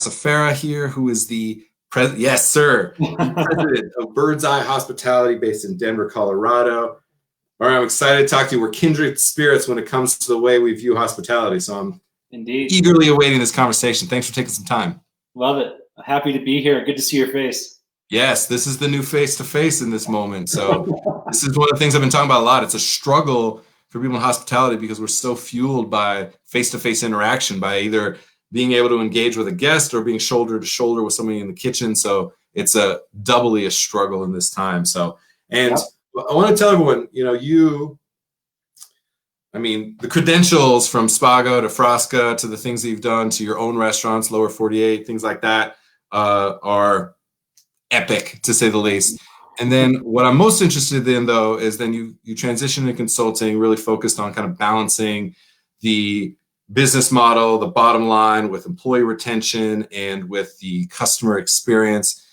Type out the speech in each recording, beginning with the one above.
Nocifera here, who is the yes, sir, the president of Bird's Eye Hospitality based in Denver, Colorado. All right, I'm excited to talk to you. We're kindred spirits when it comes to the way we view hospitality. So I'm eagerly awaiting this conversation. Thanks for taking some time. Love it. Happy to be here. Good to see your face. Yes, this is the new face-to-face in this moment. So this is one of the things I've been talking about a lot. It's a struggle for people in hospitality because we're so fueled by face-to-face interaction, by either being able to engage with a guest or being shoulder to shoulder with somebody in the kitchen. So it's doubly a struggle in this time. So, and I want to tell everyone, the credentials from Spago to Frasca to the things that you've done to your own restaurants, Lower 48, things like that, are epic, to say the least. And then what I'm most interested in, though, is then you transition into consulting, really focused on kind of balancing the business model, the bottom line with employee retention and with the customer experience.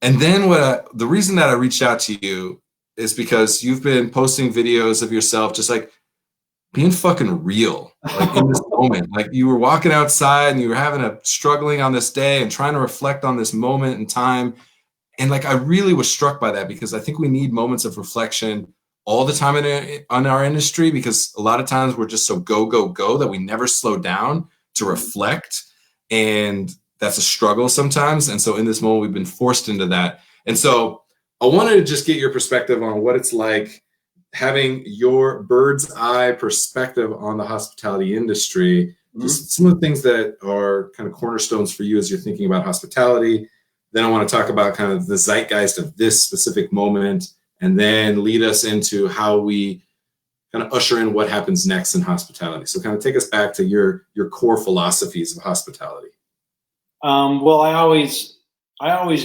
And then the reason that I reached out to you is because you've been posting videos of yourself just like being fucking real, like in this moment. Like you were walking outside and you were struggling on this day and trying to reflect on this moment in time. And like I really was struck by that because I think we need moments of reflection all the time on our industry, because a lot of times we're just so go that we never slow down to reflect. And that's a struggle sometimes. And so in this moment, we've been forced into that. And so I wanted to just get your perspective on what it's like having your bird's eye perspective on the hospitality industry, just some of the things that are kind of cornerstones for you as you're thinking about hospitality. Then I want to talk about kind of the zeitgeist of this specific moment, and then lead us into how we kind of usher in what happens next in hospitality. So kind of take us back to your core philosophies of hospitality. Well, I always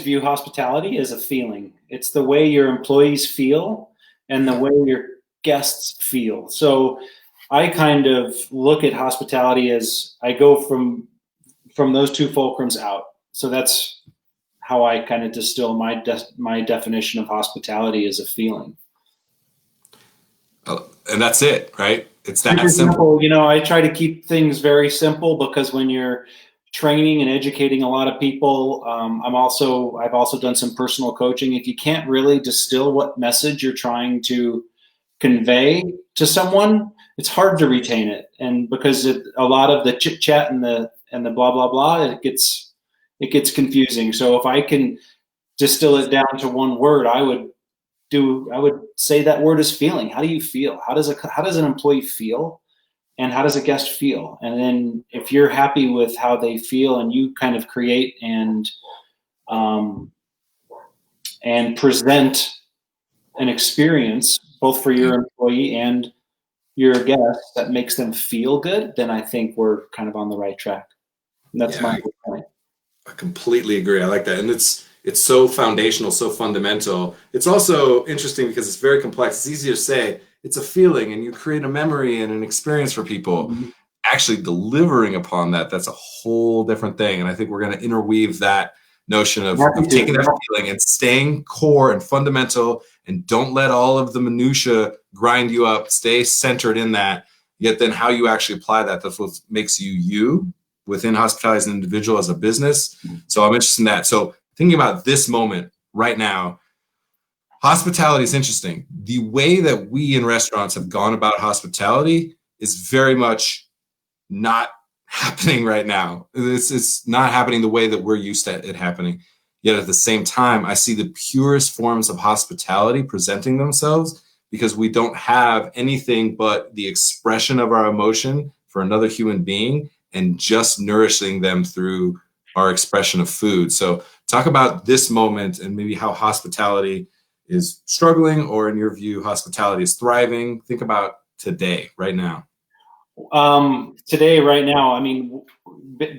view hospitality as a feeling. It's the way your employees feel and the way your guests feel. So I kind of look at hospitality as I go from those two fulcrums out. So that's how I kind of distill my definition of hospitality as a feeling. And that's it, right? It's that simple. I try to keep things very simple because when you're training and educating a lot of people, I've also done some personal coaching. If you can't really distill what message you're trying to convey to someone, it's hard to retain it. And because a lot of the chit chat and the blah blah blah, it gets confusing. So if I can distill it down to one word, I would say that word is feeling. How do you feel? How does an employee feel? And how does a guest feel? And then if you're happy with how they feel and you kind of create and present an experience both for your employee and your guest that makes them feel good, then I think we're kind of on the right track. And that's my point. I completely agree. I like that. And it's so foundational, so fundamental. It's also interesting because it's very complex. It's easy to say it's a feeling and you create a memory and an experience for people. Mm-hmm. Actually delivering upon that's a whole different thing. And I think we're going to interweave that notion of taking that feeling and staying core and fundamental, and don't let all of the minutia grind you up. Stay centered in that. Yet then how you actually apply that's what makes you within hospitality as an individual, as a business. So I'm interested in that. So thinking about this moment right now, hospitality is interesting. The way that we in restaurants have gone about hospitality is very much not happening right now. It's not happening the way that we're used to it happening. Yet at the same time, I see the purest forms of hospitality presenting themselves because we don't have anything but the expression of our emotion for another human being and just nourishing them through our expression of food. So talk about this moment and maybe how hospitality is struggling, or in your view, hospitality is thriving. Think about today, right now. Today, right now,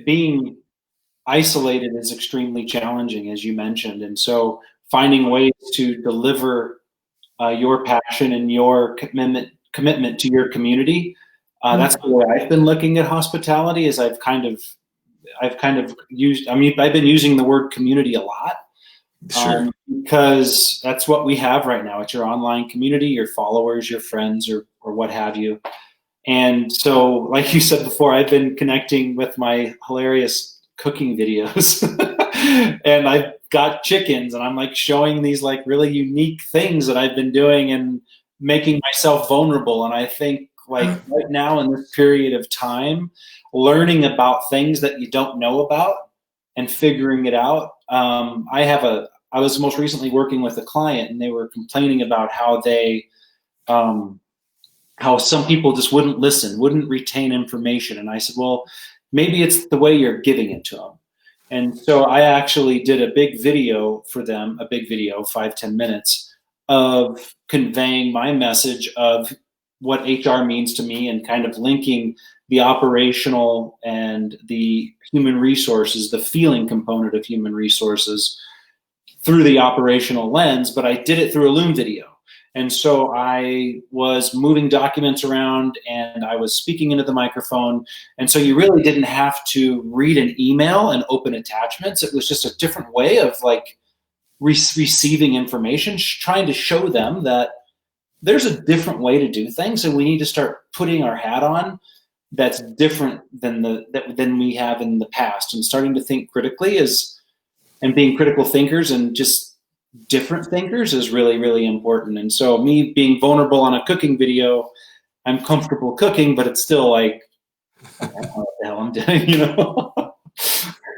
being isolated is extremely challenging, as you mentioned. And so finding ways to deliver your passion and your commitment to your community, that's the way I've been looking at hospitality. Is I've been using the word community a lot. Sure. Because that's what we have right now. It's your online community, your followers, your friends, or what have you. And so, like you said before, I've been connecting with my hilarious cooking videos and I've got chickens and I'm like showing these like really unique things that I've been doing and making myself vulnerable. And I think like right now in this period of time, learning about things that you don't know about and figuring it out. I was most recently working with a client and they were complaining about how how some people just wouldn't listen, wouldn't retain information. And I said, well, maybe it's the way you're giving it to them. And so I actually did a big video for them, a big video, 5-10 minutes of conveying my message of what HR means to me and kind of linking the operational and the human resources, the feeling component of human resources through the operational lens, but I did it through a Loom video. And so I was moving documents around and I was speaking into the microphone. And so you really didn't have to read an email and open attachments. It was just a different way of like receiving information, trying to show them that there's a different way to do things. And we need to start putting our hat on that's different than we have in the past, and starting to think critically and being critical thinkers and just different thinkers is really, really important. And so me being vulnerable on a cooking video, I'm comfortable cooking, but it's still like, I don't know what the hell I'm doing, you know?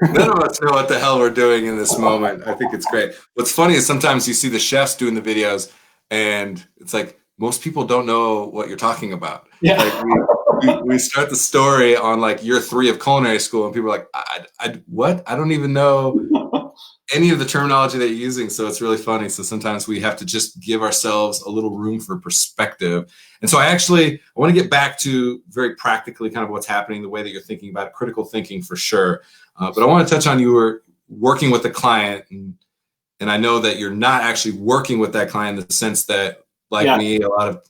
None of us know what the hell we're doing in this moment. I think it's great. What's funny is sometimes you see the chefs doing the videos and it's like, most people don't know what you're talking about. Yeah. Like we start the story on like year 3 of culinary school and people are like, what? I don't even know any of the terminology that you're using. So it's really funny. So sometimes we have to just give ourselves a little room for perspective. And so I want to get back to very practically kind of what's happening, the way that you're thinking about it, critical thinking for sure. But I want to touch on, you were working with a client and I know that you're not actually working with that client in the sense that, like me, a lot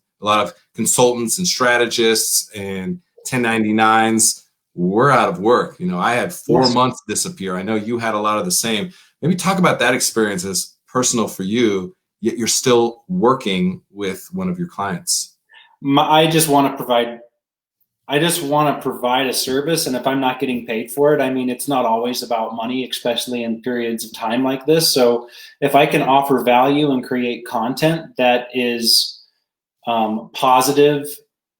of consultants and strategists and 1099s, we're out of work. You know, I had 4 months disappear. I know you had a lot of the same. Maybe talk about that experience as personal for you, yet you're still working with one of your clients. I just want to provide a service. And if I'm not getting paid for it, I mean, it's not always about money, especially in periods of time like this. So if I can offer value and create content that is positive,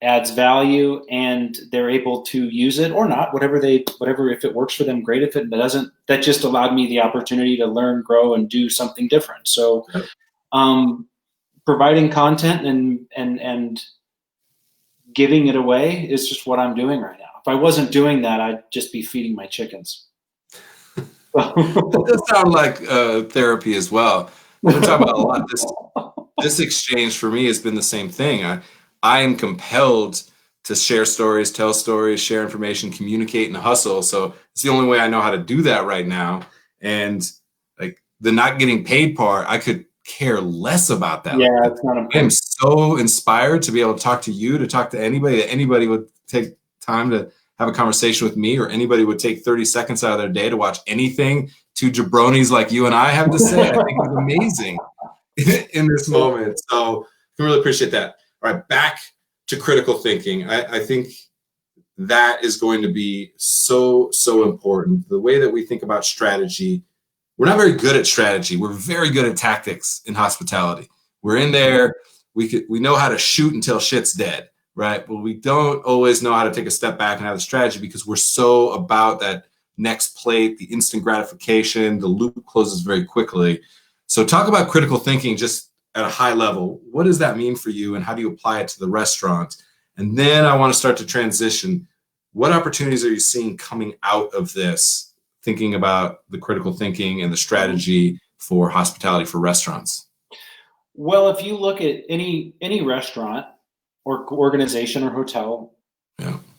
adds value, and they're able to use it or not, whatever, if it works for them, great. If it doesn't, that just allowed me the opportunity to learn, grow, and do something different. So providing content and giving it away is just what I'm doing right now. If I wasn't doing that, I'd just be feeding my chickens. That does sound like therapy as well. We're talking about a lot. This exchange for me has been the same thing. I am compelled to share stories, tell stories, share information, communicate, and hustle. So it's the only way I know how to do that right now. And like the not getting paid part, I could care less about that. Yeah, it's not important. I'm so inspired to be able to talk to you, to talk to anybody, that anybody would take time to have a conversation with me, or anybody would take 30 seconds out of their day to watch anything two jabronis like you and I have to say. I think it's amazing in this moment. So I really appreciate that. All right, back to critical thinking. I think that is going to be so important. The way that we think about strategy, we're not very good at strategy. We're very good at tactics in hospitality. We're in there. We know how to shoot until shit's dead, right? But we don't always know how to take a step back and have a strategy because we're so about that next plate, the instant gratification. The loop closes very quickly. So talk about critical thinking just at a high level. What does that mean for you, and how do you apply it to the restaurant? And then I want to start to transition. What opportunities are you seeing coming out of this, thinking about the critical thinking and the strategy for hospitality for restaurants? Well, if you look at any restaurant or organization or hotel,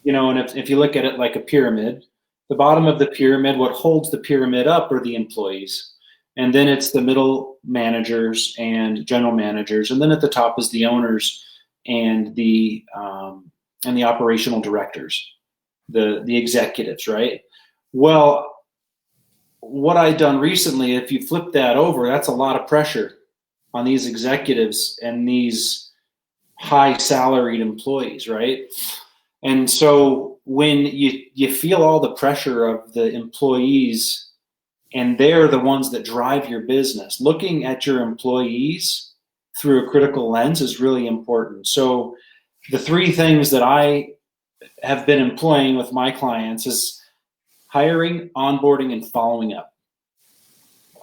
you know, and if you look at it like a pyramid, the bottom of the pyramid, what holds the pyramid up are the employees. And then it's the middle managers and general managers. And then at the top is the owners and the operational directors, the executives, right? Well, what I've done recently, if you flip that over, that's a lot of pressure on these executives and these high salaried employees, right? And so when you feel all the pressure of the employees and they're the ones that drive your business, looking at your employees through a critical lens is really important. So the three things that I have been employing with my clients is hiring, onboarding, and following up.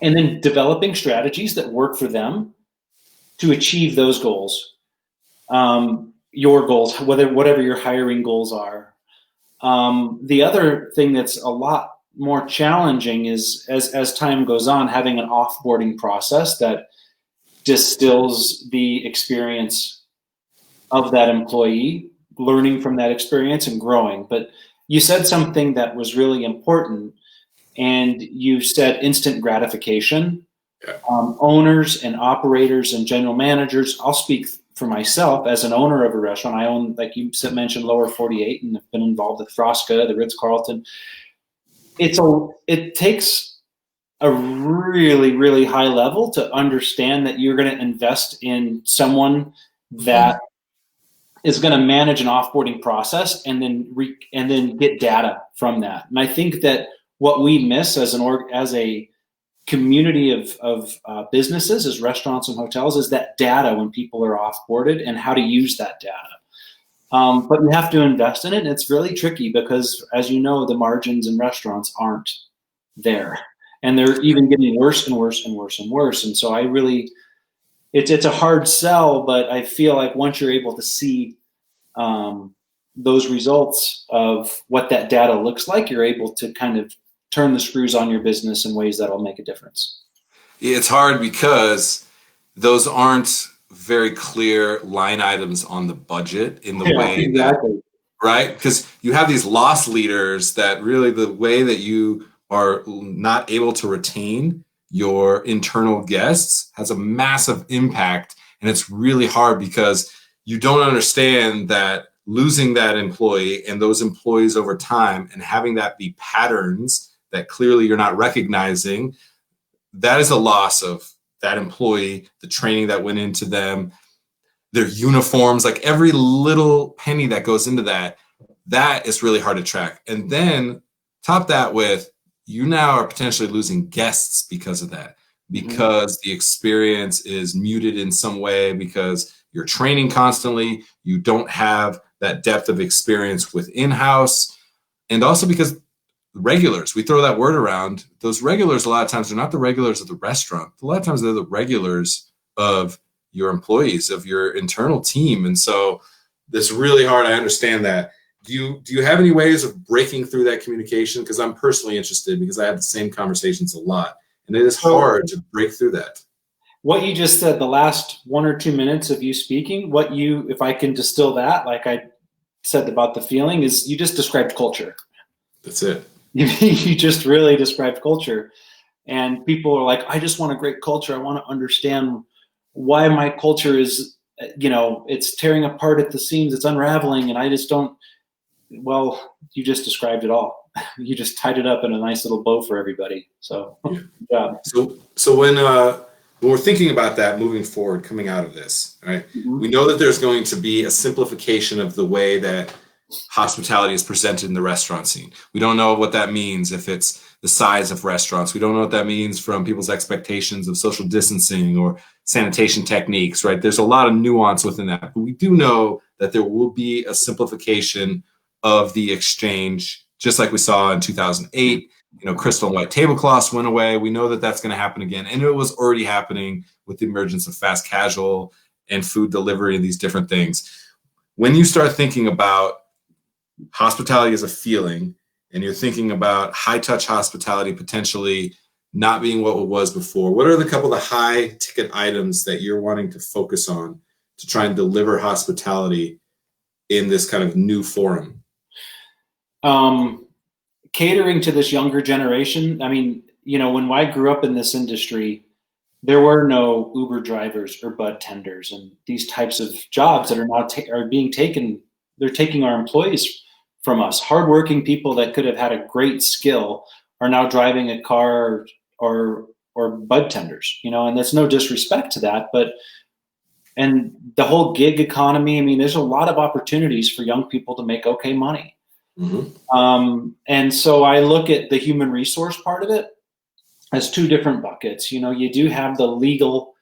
And then developing strategies that work for them to achieve those goals. Your goals, whatever your hiring goals are. The other thing that's a lot more challenging is as time goes on, having an offboarding process that distills the experience of that employee, learning from that experience and growing. But you said something that was really important, and you said instant gratification. Owners and operators and general managers, I'll speak for myself as an owner of a restaurant. I own, like you mentioned, Lower 48, and have been involved with Frasca, the Ritz-Carlton. It takes a really, really high level to understand that you're going to invest in someone that is going to manage an offboarding process and then get data from that. And I think that what we miss as a community of businesses, as restaurants and hotels, is that data when people are offboarded and how to use that data. But you have to invest in it, and it's really tricky because, as you know, the margins in restaurants aren't there, and they're even getting worse and worse and worse and worse. And so it's a hard sell, but I feel like once you're able to see those results of what that data looks like, you're able to kind of turn the screws on your business in ways that'll make a difference. It's hard because those aren't very clear line items on the budget in the way exactly. that, right? Because you have these loss leaders that really the way that you are not able to retain your internal guests has a massive impact. And it's really hard because you don't understand that losing that employee and those employees over time and having that be patterns that clearly you're not recognizing, that is a loss of that employee, the training that went into them, their uniforms, like every little penny that goes into that is really hard to track. And then top that with, you now are potentially losing guests because of that, because the experience is muted in some way, because you're training constantly, you don't have that depth of experience with in-house, and also because regulars, we throw that word around, those regulars a lot of times they're not the regulars of the restaurant. A lot of times they're the regulars of your employees, of your internal team. And so it's really hard. I understand that. Do you have any ways of breaking through that communication? Because I'm personally interested, because I have the same conversations a lot, and it is hard to break through that. What you just said, the last 1 or 2 minutes of you speaking, if I can distill that, like I said about the feeling, is you just described culture. That's it. You just really described culture. And people are like, I just want a great culture. I want to understand why my culture is, it's tearing apart at the seams. It's unraveling. And I just don't, well, you just described it all. You just tied it up in a nice little bow for everybody. So, yeah. So when we're thinking about that moving forward, coming out of this, right, we know that there's going to be a simplification of the way that hospitality is presented in the restaurant scene. We don't know what that means if it's the size of restaurants. We don't know what that means from people's expectations of social distancing or sanitation techniques, right? There's a lot of nuance within that. But we do know that there will be a simplification of the exchange, just like we saw in 2008. Crystal and white tablecloths went away. We know that that's going to happen again. And it was already happening with the emergence of fast casual and food delivery and these different things. When you start thinking about hospitality as a feeling, and you're thinking about high-touch hospitality potentially not being what it was before, what are the couple of high-ticket items that you're wanting to focus on to try and deliver hospitality in this kind of new forum? Catering to this younger generation. I mean, when I grew up in this industry, there were no Uber drivers or bud tenders and these types of jobs that are now are being taken. They're taking our employees from us. Hardworking people that could have had a great skill are now driving a car or bud tenders, and that's no disrespect to that, and the whole gig economy. I mean, there's a lot of opportunities for young people to make okay money. And so I look at the human resource part of it as two different buckets. You know, you do have the legal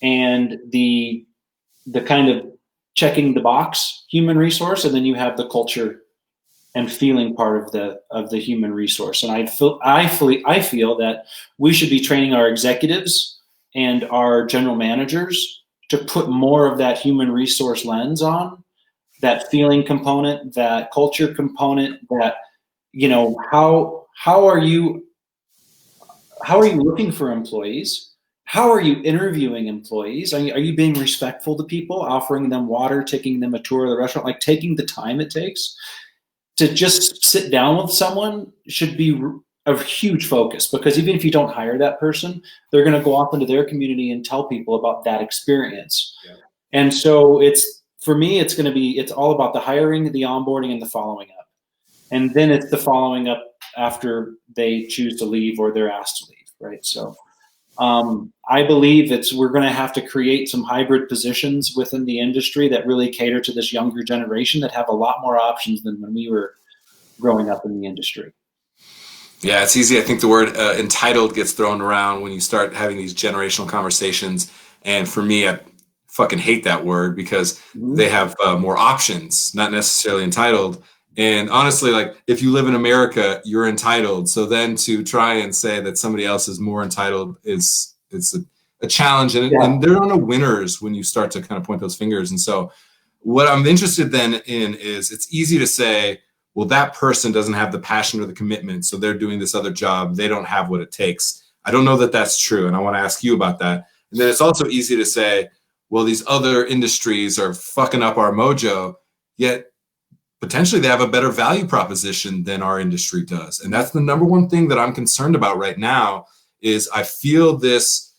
and the kind of checking the box human resource, and then you have the culture and feeling part of the human resource. And I feel that we should be training our executives and our general managers to put more of that human resource lens on, that feeling component, that culture component, that, you know, how are you looking for employees? How are you interviewing employees? Are you being respectful to people, offering them water, taking them a tour of the restaurant, like taking the time it takes to just sit down with someone should be a huge focus, because even if you don't hire that person, they're going to go off into their community and tell people about that experience. Yeah. And so for me, it's all about the hiring, the onboarding, and the following up. And then it's the following up after they choose to leave or they're asked to leave, right? So I believe we're going to have to create some hybrid positions within the industry that really cater to this younger generation that have a lot more options than when we were growing up in the industry. Yeah, it's easy. I think the word entitled gets thrown around when you start having these generational conversations. And for me, I fucking hate that word because they have more options, not necessarily entitled. And honestly, like, if you live in America, you're entitled. So then to try and say that somebody else is more entitled it's a challenge. And there are no winners when you start to kind of point those fingers. And so what I'm interested then in is, it's easy to say, well, that person doesn't have the passion or the commitment, so they're doing this other job. They don't have what it takes. I don't know that that's true, and I want to ask you about that. And then it's also easy to say, well, these other industries are fucking up our mojo, yet potentially they have a better value proposition than our industry does. And that's the number one thing that I'm concerned about right now, is I feel this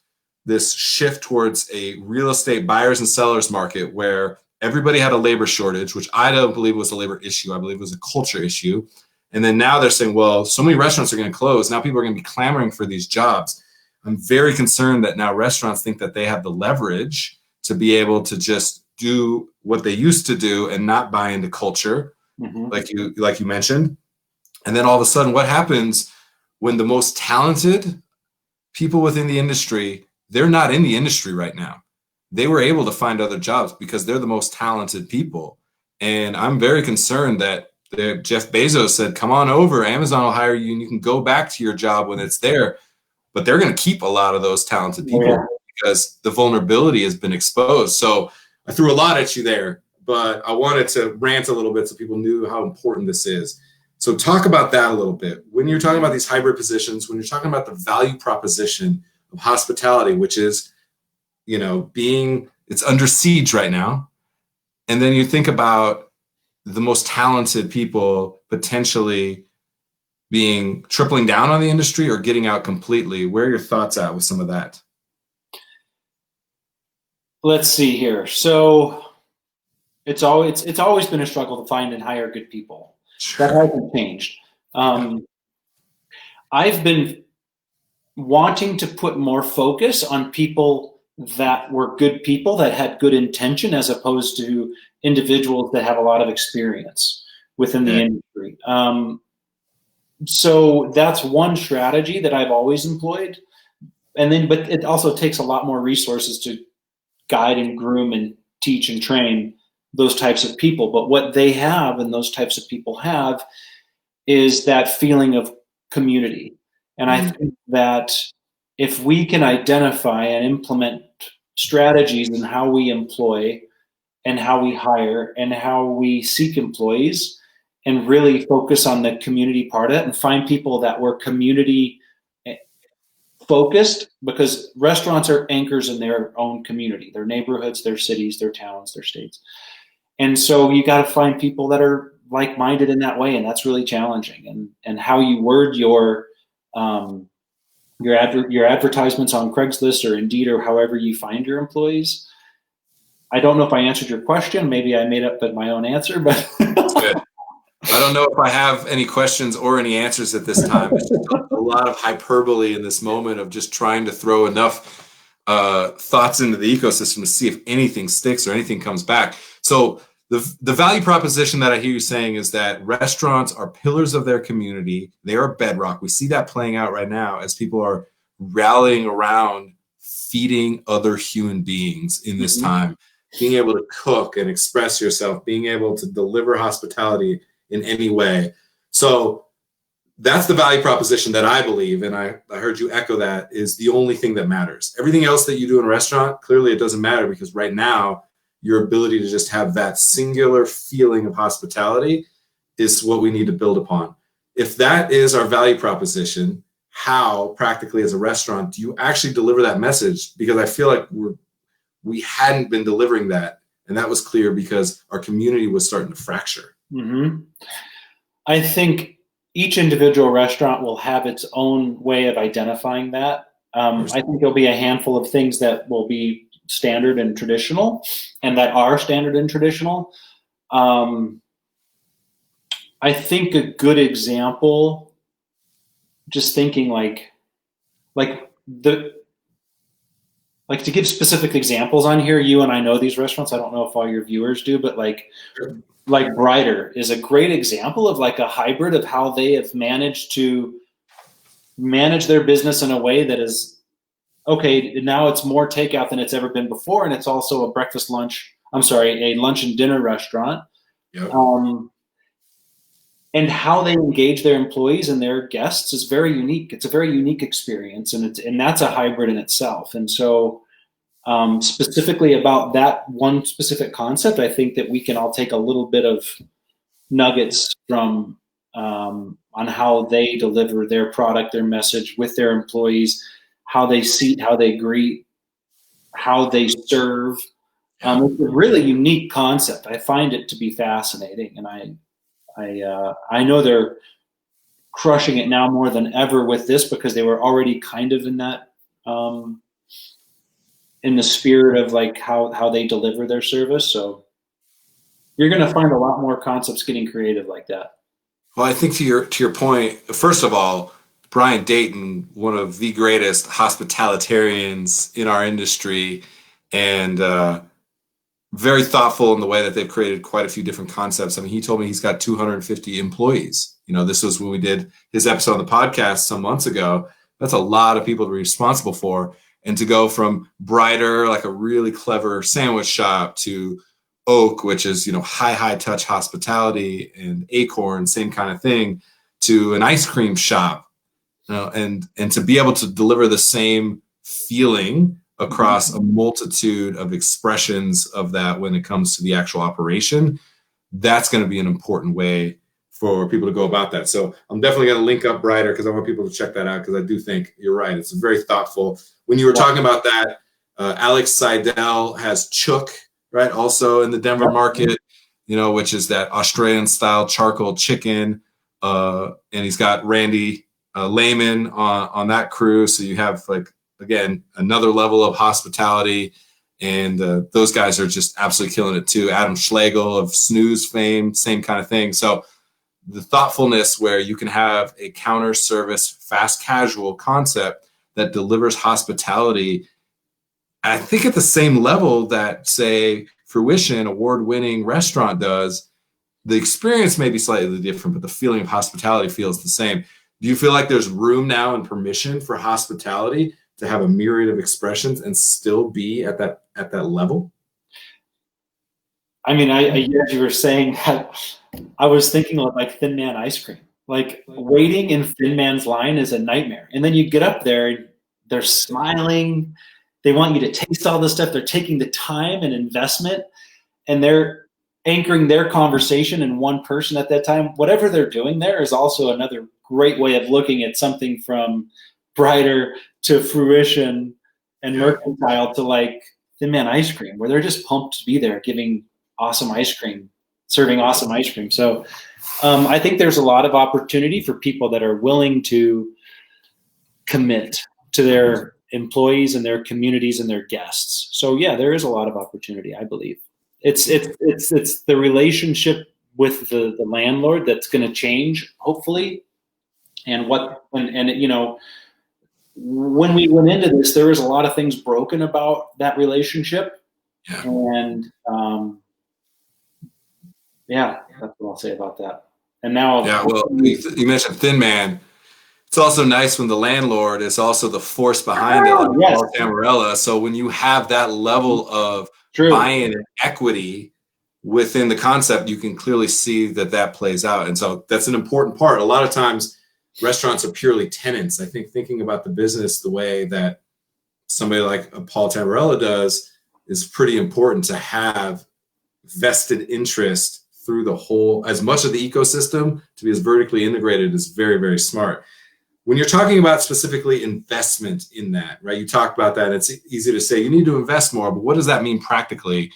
shift towards a real estate buyers and sellers market where everybody had a labor shortage, which I don't believe was a labor issue. I believe it was a culture issue. And then now they're saying, well, so many restaurants are going to close. Now people are going to be clamoring for these jobs. I'm very concerned that now restaurants think that they have the leverage to be able to just do what they used to do and not buy into culture, like you mentioned. And then all of a sudden, what happens when the most talented people within the industry, they're not in the industry right now. They were able to find other jobs because they're the most talented people. And I'm very concerned that Jeff Bezos said, come on over, Amazon will hire you and you can go back to your job when it's there. But they're going to keep a lot of those talented people because the vulnerability has been exposed. So I threw a lot at you there, but I wanted to rant a little bit so people knew how important this is. So talk about that a little bit. When you're talking about these hybrid positions, when you're talking about the value proposition of hospitality, which is, you know, it's under siege right now. And then you think about the most talented people potentially tripling down on the industry or getting out completely. Where are your thoughts at with some of that? Let's see here. So it's always been a struggle to find and hire good people. Sure. That hasn't changed. I've been wanting to put more focus on people that were good people that had good intention, as opposed to individuals that have a lot of experience within the industry. So that's one strategy that I've always employed. But it also takes a lot more resources to guide and groom and teach and train those types of people. But what they have and those types of people have is that feeling of community. And I think that if we can identify and implement strategies in how we employ and how we hire and how we seek employees, and really focus on the community part of it and find people that were community focused, because restaurants are anchors in their own community, their neighborhoods, their cities, their towns, their states. And so you got to find people that are like-minded in that way. And that's really challenging. And how you word your advertisements on Craigslist or Indeed or however you find your employees. I don't know if I answered your question. Maybe I made up my own answer, but that's good. I don't know if I have any questions or any answers at this time. It's just a lot of hyperbole in this moment of just trying to throw enough thoughts into the ecosystem to see if anything sticks or anything comes back. So The value proposition that I hear you saying is that restaurants are pillars of their community. They are bedrock. We see that playing out right now as people are rallying around feeding other human beings in this time, being able to cook and express yourself, being able to deliver hospitality in any way. So that's the value proposition that I believe, and I heard you echo that, is the only thing that matters. Everything else that you do in a restaurant, clearly it doesn't matter, because right now your ability to just have that singular feeling of hospitality is what we need to build upon. If that is our value proposition, how practically as a restaurant do you actually deliver that message? Because I feel like we hadn't been delivering that, and that was clear because our community was starting to fracture. I think each individual restaurant will have its own way of identifying that. I think there'll be a handful of things that will be standard and traditional, and that are standard and traditional. I think a good example, just thinking like to give specific examples on here, you and I know these restaurants. I don't know if all your viewers do, but like Brighter is a great example of like a hybrid of how they have managed to manage their business in a way that is, okay, now it's more takeout than it's ever been before, and it's also a a lunch and dinner restaurant. Yep. And how they engage their employees and their guests is very unique. It's a very unique experience, and that's a hybrid in itself. And so, specifically about that one specific concept, I think that we can all take a little bit of nuggets from on how they deliver their product, their message with their employees, how they seat, how they greet, how they serve. It's a really unique concept. I find it to be fascinating, and I know they're crushing it now more than ever with this, because they were already kind of in that in the spirit of like how they deliver their service. So you're going to find a lot more concepts getting creative like that. Well, I think to your point, first of all, Brian Dayton, one of the greatest hospitalitarians in our industry, and very thoughtful in the way that they've created quite a few different concepts. I mean, he told me he's got 250 employees. This was when we did his episode on the podcast some months ago. That's a lot of people to be responsible for. And to go from Brighter, like a really clever sandwich shop, to Oak, which is, high touch hospitality, and Acorn, same kind of thing, to an ice cream shop, and to be able to deliver the same feeling across a multitude of expressions of that when it comes to the actual operation, that's going to be an important way for people to go about that. So I'm definitely going to link up Brighter, because I want people to check that out, because I do think you're right. It's very thoughtful. When you were talking about that, Alex Seidel has Chook, right? Also in the Denver market, which is that Australian style charcoal chicken. And he's got Randy Lehman on that crew. So you have, like, again, another level of hospitality, and those guys are just absolutely killing it too. Adam Schlegel of Snooze fame, same kind of thing. So the thoughtfulness where you can have a counter service, fast casual concept that delivers hospitality, I think at the same level that, say, Fruition, award-winning restaurant does. The experience may be slightly different, but the feeling of hospitality feels the same. Do you feel like there's room now and permission for hospitality to have a myriad of expressions and still be at that level? I mean, as you were saying that, I was thinking of like Thin Man ice cream. Like, waiting in Thin Man's line is a nightmare. And then you get up there, they're smiling, they want you to taste all this stuff, they're taking the time and investment, and they're anchoring their conversation in one person at that time. Whatever they're doing there is also another great way of looking at something from Brighter to Fruition and Mercantile to like Thin Man ice cream, where they're just pumped to be there, giving awesome ice cream, serving awesome ice cream. So I think there's a lot of opportunity for people that are willing to commit to their employees and their communities and their guests. So yeah, there is a lot of opportunity, I believe. It's the relationship with the landlord that's going to change, hopefully. And when we went into this, there was a lot of things broken about that relationship. Yeah. And Yeah, that's what I'll say about that. And now, Yeah, well, you mentioned Thin Man. It's also nice when the landlord is also the force behind it, like yes, Paul Tamarella. So when you have that level of true. buy-in and equity within the concept, you can clearly see that that plays out. And so that's an important part. A lot of times restaurants are purely tenants. I think thinking about the business the way that somebody like Paul Tamarella does is pretty important, to have vested interest through the whole, as much of the ecosystem. To be as vertically integrated is very, very smart. When you're talking about specifically investment in that, right? You talked about that. It's easy to say you need to invest more, but what does that mean practically?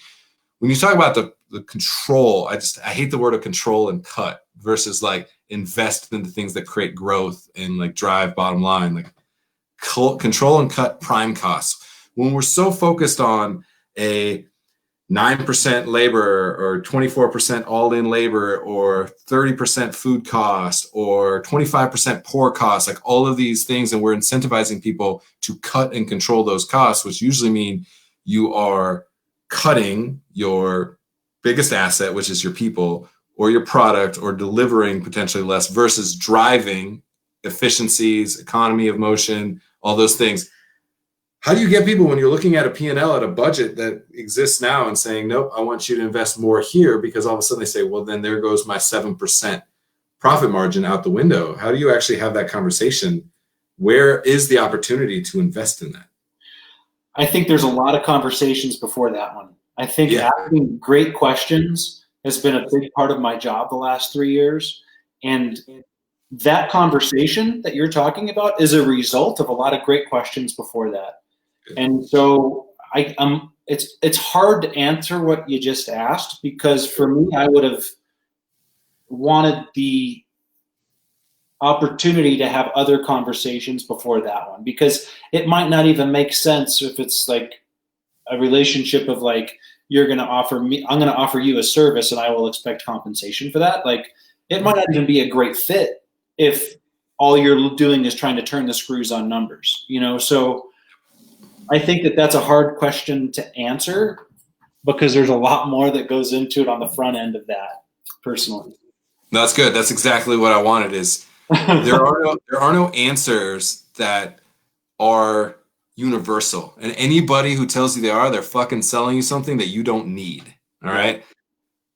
When you talk about the control, I hate the word of control and cut versus like invest in the things that create growth and like drive bottom line, like control and cut prime costs. When we're so focused on a 9% labor or 24% all-in labor or 30% food cost or 25% poor cost, like all of these things, and we're incentivizing people to cut and control those costs, which usually mean you are cutting your biggest asset, which is your people or your product, or delivering potentially less versus driving efficiencies, economy of motion, all those things. How do you get people, when you're looking at a P&L at a budget that exists now, and saying, nope, I want you to invest more here, because all of a sudden they say, well, then there goes my 7% profit margin out the window? How do you actually have that conversation? Where is the opportunity to invest in that? I think there's a lot of conversations before that one. I think asking great questions has been a big part of my job the last 3 years. And that conversation that you're talking about is a result of a lot of great questions before that. And so it's hard to answer what you just asked, because for me, I would have wanted the opportunity to have other conversations before that one, because it might not even make sense if it's like a relationship of like, you're going to offer me, I'm going to offer you a service and I will expect compensation for that. Like, it might not even be a great fit if all you're doing is trying to turn the screws on numbers, you know? So I think that that's a hard question to answer, because there's a lot more that goes into it on the front end of that, personally. That's good. That's exactly what I wanted. Is there are no answers that are universal, and anybody who tells you they are, they're fucking selling you something that you don't need. All right.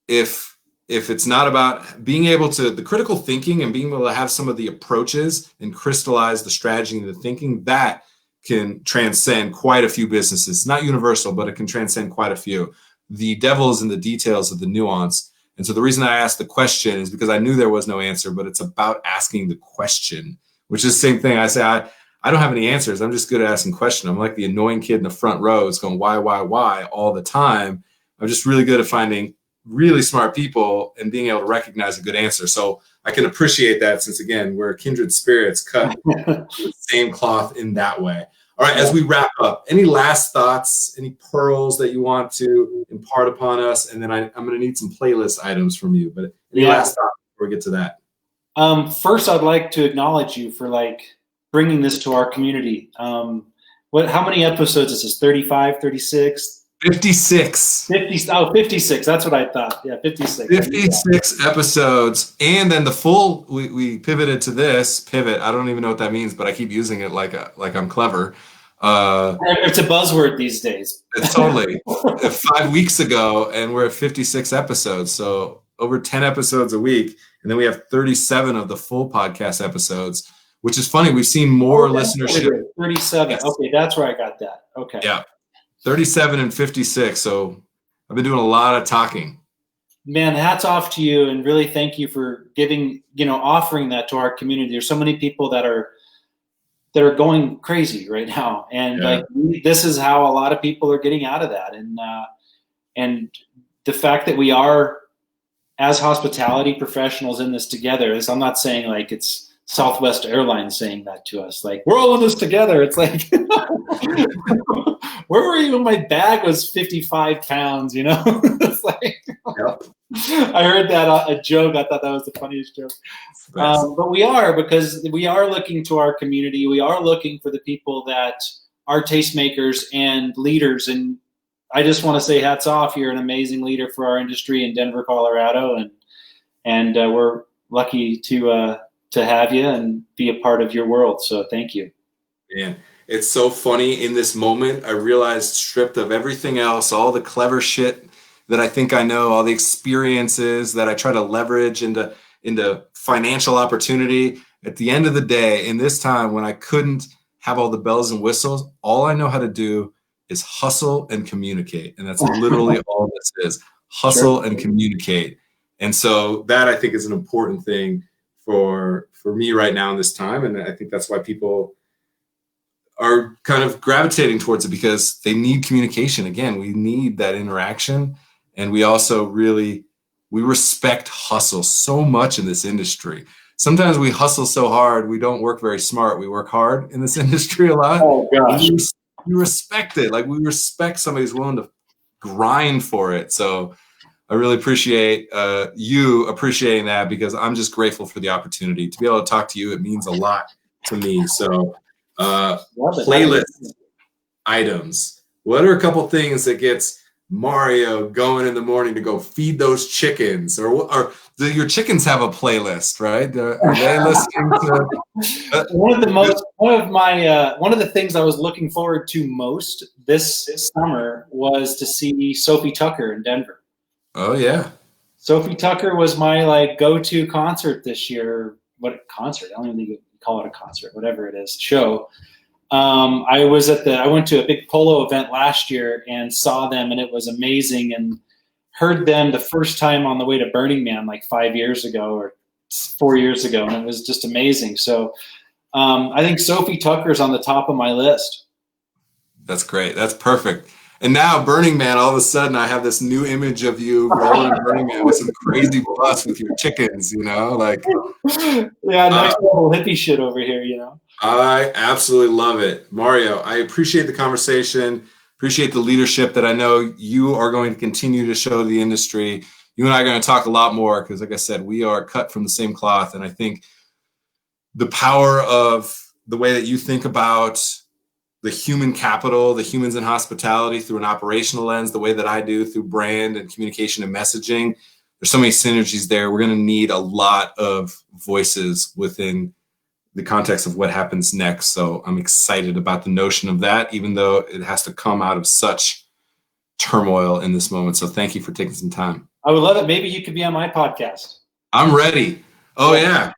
If it's not about being able to, the critical thinking and being able to have some of the approaches and crystallize the strategy and the thinking, that can transcend quite a few businesses. Not universal, but it can transcend quite a few. The devil is in the details of the nuance. And so the reason I asked the question is because I knew there was no answer, but it's about asking the question, which is the same thing. I say, I don't have any answers. I'm just good at asking questions. I'm like the annoying kid in the front row. It's going, why, all the time. I'm just really good at finding really smart people and being able to recognize a good answer. So I can appreciate that, since, again, we're kindred spirits cut with the same cloth in that way. All right, as we wrap up, any last thoughts, any pearls that you want to impart upon us? And then I'm going to need some playlist items from you. But any last thoughts before we get to that? First, I'd like to acknowledge you for like bringing this to our community. How many episodes is this? 35, 36? 56. 56. That's what I thought. Yeah, 56. 56 episodes. And then the full, we pivoted to this. Pivot, I don't even know what that means, but I keep using it like I'm clever. It's a buzzword these days. It's totally. 5 weeks ago, and we're at 56 episodes. So over 10 episodes a week. And then we have 37 of the full podcast episodes, which is funny. We've seen more listenership. 37. Yes. Okay, that's where I got that. Okay. Yeah. 37 and 56. So I've been doing a lot of talking. Man, hats off to you, and really thank you for offering that to our community. There's so many people that are going crazy right now, and like this is how a lot of people are getting out of that. And the fact that we are, as hospitality professionals, in this together, is, I'm not saying like it's Southwest Airlines saying that to us, like we're all in this together. It's like, where were you when my bag was 55 pounds, you know? It's like, I heard that a joke. I thought that was the funniest joke. But we are, because we are looking to our community. We are looking for the people that are tastemakers and leaders, and I just want to say hats off. You're an amazing leader for our industry in Denver, Colorado, and we're lucky to have you and be a part of your world. So thank you. Man, it's so funny in this moment. I realized, stripped of everything else, all the clever shit that I think I know, all the experiences that I try to leverage into financial opportunity. At the end of the day, in this time when I couldn't have all the bells and whistles, all I know how to do is hustle and communicate. And that's literally all this is. Hustle and communicate. And so that I think is an important thing for me right now in this time. And I think that's why people are kind of gravitating towards it, because they need communication. Again, we need that interaction. And we also we respect hustle so much in this industry. Sometimes we hustle so hard, we don't work very smart. We work hard in this industry a lot. Oh, gosh. We respect it. Like, we respect somebody who's willing to grind for it. So I really appreciate you appreciating that, because I'm just grateful for the opportunity to be able to talk to you. It means a lot to me. So playlist items. What are a couple things that gets Mario going in the morning to go feed those chickens? Or do your chickens have a playlist, right? Are they listening to one of the things I was looking forward to most this summer was to see Sophie Tucker in Denver. Oh yeah. Sophie Tucker was my go-to concert this year. What concert? I don't even think you call it a concert, whatever it is, show. I went to a big polo event last year and saw them, and it was amazing, and heard them the first time on the way to Burning Man like 5 years ago or 4 years ago. And it was just amazing. So I think Sophie Tucker's on the top of my list. That's great. That's perfect. And now Burning Man, all of a sudden I have this new image of you rolling in Burning Man with some crazy bus with your chickens, like. Yeah, next level hippie shit over here, I absolutely love it. Mario, I appreciate the conversation, appreciate the leadership that I know you are going to continue to show the industry. You and I are going to talk a lot more because, like I said, we are cut from the same cloth. And I think the power of the way that you think about the human capital, the humans in hospitality through an operational lens, the way that I do through brand and communication and messaging, there's so many synergies there. We're going to need a lot of voices within the context of what happens next. So I'm excited about the notion of that, even though it has to come out of such turmoil in this moment. So thank you for taking some time. I would love it. Maybe you could be on my podcast. I'm ready. Oh yeah.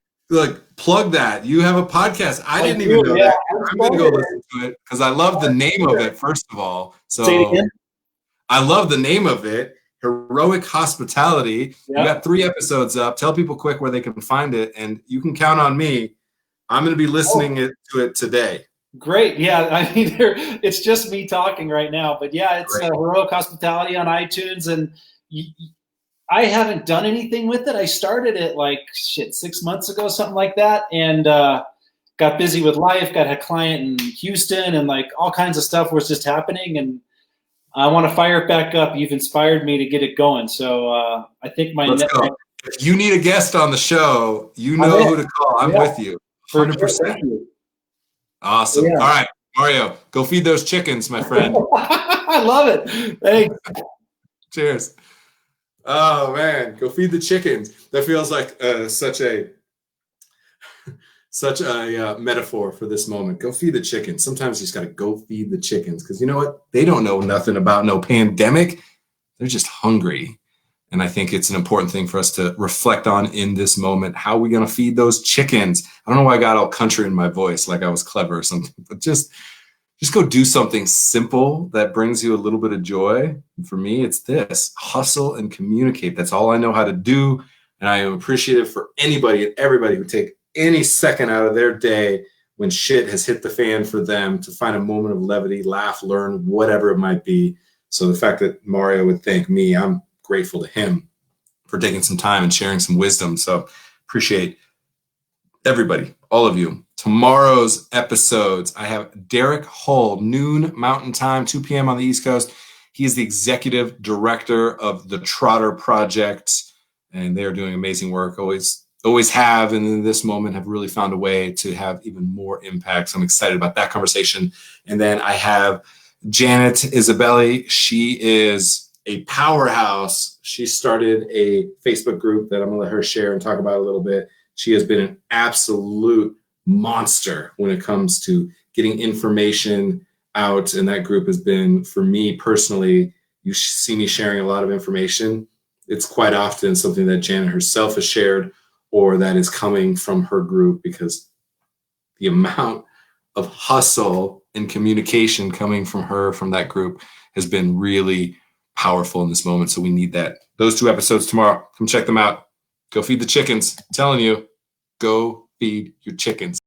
Plug that. You have a podcast. I didn't even know that. I'm going to go listen to it because I love the name of it, first of all. So say it again. I love the name of it. Heroic Hospitality. You got 3 episodes up. Tell people quick where they can find it, and you can count on me. I'm going to be listening to it today. Great. Yeah. I mean, it's just me talking right now, but yeah, it's Heroic Hospitality on iTunes, and I haven't done anything with it. I started it 6 months ago, something like that, and got busy with life, got a client in Houston, and all kinds of stuff was just happening, and I want to fire it back up. You've inspired me to get it going. So I think if you need a guest on the show, you know who to call. I'm with you. 100%. Awesome. Yeah. All right, Mario, go feed those chickens, my friend. I love it. Thanks. Cheers. Oh man, go feed the chickens. That feels like such a metaphor for this moment. Go feed the chickens. Sometimes you just got to go feed the chickens, because you know what? They don't know nothing about no pandemic. They're just hungry. And I think it's an important thing for us to reflect on in this moment. How are we going to feed those chickens? I don't know why I got all country in my voice, like I was clever or something, but just go do something simple that brings you a little bit of joy. And for me, it's this: hustle and communicate. That's all I know how to do. And I am appreciative for anybody and everybody who take any second out of their day when shit has hit the fan for them to find a moment of levity, laugh, learn, whatever it might be. So the fact that Mario would thank me, I'm grateful to him for taking some time and sharing some wisdom. So appreciate everybody, all of you. Tomorrow's episodes, I have Derek Hull, noon Mountain Time, 2 p.m. on the East Coast. He is the executive director of the Trotter Project, and they are doing amazing work. Always have, and in this moment have really found a way to have even more impact. So I'm excited about that conversation. And then I have Janet Isabelli, she is a powerhouse. She started a Facebook group that I'm going to let her share and talk about a little bit. She has been an absolute monster when it comes to getting information out. And that group has been, for me personally, you see me sharing a lot of information. It's quite often something that Janet herself has shared or that is coming from her group, because the amount of hustle and communication coming from her, from that group, has been really powerful in this moment. So we need that. Those 2 episodes tomorrow. Come check them out. Go feed the chickens. I'm telling you, go feed your chickens.